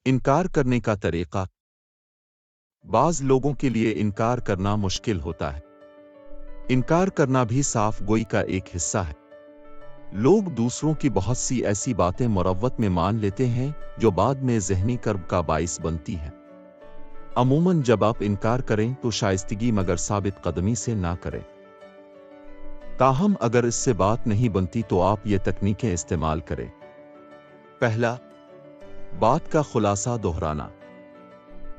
इनकार करने का तरीका। बाज लोगों के लिए इनकार करना मुश्किल होता है। इनकार करना भी साफ गोई का एक हिस्सा है। लोग दूसरों की बहुत सी ऐसी बातें मुरव्वत में मान लेते हैं जो बाद में ज़हनी कर्ब का बाइस बनती हैं। अमूमन जब आप इनकार करें तो शाइस्तगी मगर साबित कदमी से ना करें। ताहम अगर इससे बात नहीं बनती तो आप ये तकनीकें इस्तेमाल करें। पहला, बात का खुलासा दोहराना।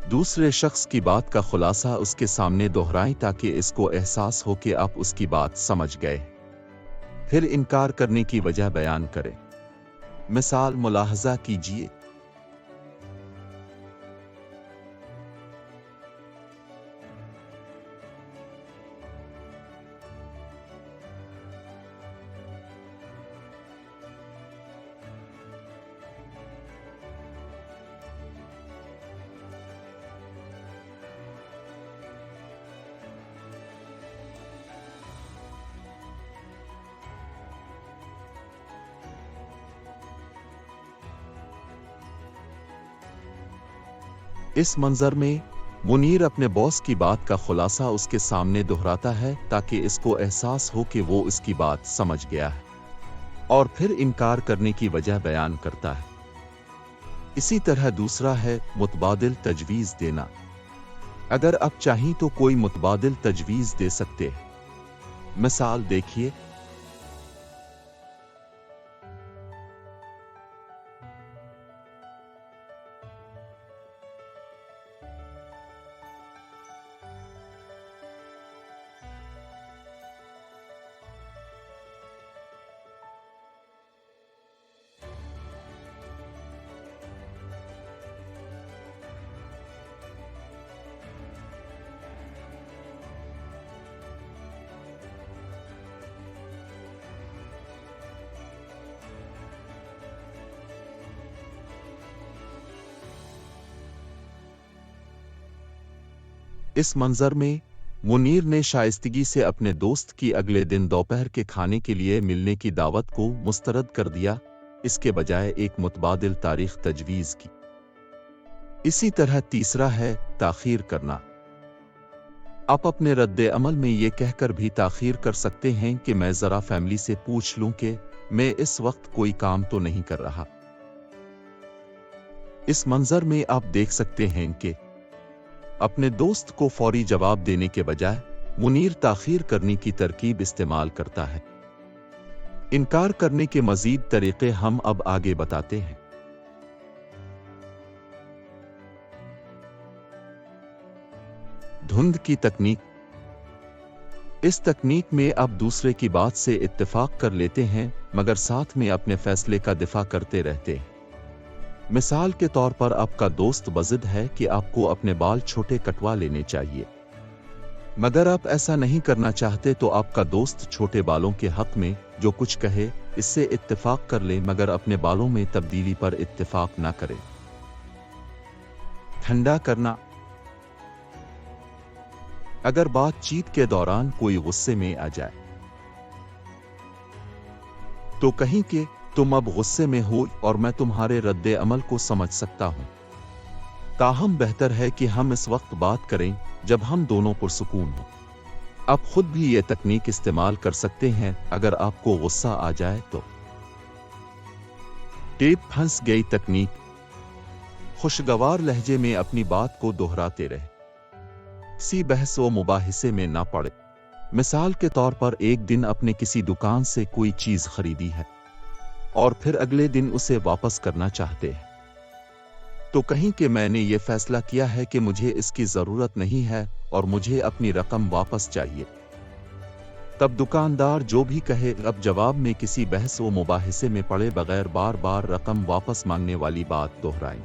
दूसरे शख्स की बात का खुलासा उसके सामने दोहराएं ताकि इसको एहसास हो कि आप उसकी बात समझ गए। फिर इनकार करने की वजह बयान करें। मिसाल मुलाहजा कीजिए। इस मंजर में मुनीर अपने बॉस की बात का खुलासा उसके सामने दोहराता है ताकि इसको एहसास हो कि वो इसकी बात समझ गया है, और फिर इनकार करने की वजह बयान करता है। इसी तरह दूसरा है मुतबादिल तजवीज़ देना। अगर आप चाहें तो कोई मुतबादिल तजवीज़ दे सकते हैं। मिसाल देखिए। इस मंजर में मुनीर ने शाइस्तगी से अपने दोस्त की अगले दिन दोपहर के खाने के लिए मिलने की दावत को मुस्तरद कर दिया, इसके बजाय एक मुतबादिल तारीख तजवीज़ की। इसी तरह तीसरा है ताख़ीर करना। आप अपने रद्द अमल में ये कहकर भी ताख़ीर कर सकते हैं कि मैं ज़रा फैमिली से पूछ लूं कि मैं इस वक्त कोई काम तो नहीं कर रहा। इस मंजर में आप देख सकते हैं कि अपने दोस्त को फौरी जवाब देने के बजाय मुनीर ताख़ीर करने की तरकीब इस्तेमाल करता है। इनकार करने के मज़ीद तरीक़े हम अब आगे बताते हैं। धुंध की तकनीक। इस तकनीक में आप दूसरे की बात से इत्तेफाक कर लेते हैं मगर साथ में अपने फैसले का दिफा करते रहते हैं। मिसाल के तौर पर आपका दोस्त बज़िद है कि आपको अपने बाल छोटे कटवा लेने चाहिए, मगर आप ऐसा नहीं करना चाहते तो आपका दोस्त छोटे बालों के हक में जो कुछ कहे इससे इत्तेफाक कर ले मगर अपने बालों में तब्दीली पर इत्तेफाक ना करे। ठंडा करना। अगर बातचीत के दौरान कोई गुस्से में आ जाए तो कहीं कि तुम अब गुस्से में हो और मैं तुम्हारे रद्द अमल को समझ सकता हूं, ताहम बेहतर है कि हम इस वक्त बात करें जब हम दोनों पुरसुकून हों। आप खुद भी ये तकनीक इस्तेमाल कर सकते हैं अगर आपको गुस्सा आ जाए तो। टेप फंस गई तकनीक। खुशगवार लहजे में अपनी बात को दोहराते रहे, किसी बहस व मुबाहिसे में ना पड़े। मिसाल के तौर पर एक दिन आपने किसी दुकान से कोई चीज खरीदी है और फिर अगले दिन उसे वापस करना चाहते हैं, तो कहीं कि मैंने ये फैसला किया है कि मुझे इसकी जरूरत नहीं है और मुझे अपनी रकम वापस चाहिए। तब दुकानदार जो भी कहे अब जवाब में किसी बहस व मुबाहिसे में पड़े बगैर बार बार रकम वापस मांगने वाली बात दोहराएं।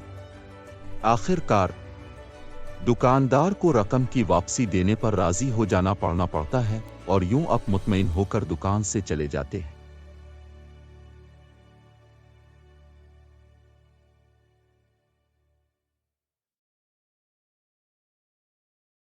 आखिरकार दुकानदार को रकम की वापसी देने पर राजी हो जाना पड़ता है और यूं आप मुतमईन होकर दुकान से चले जाते हैं।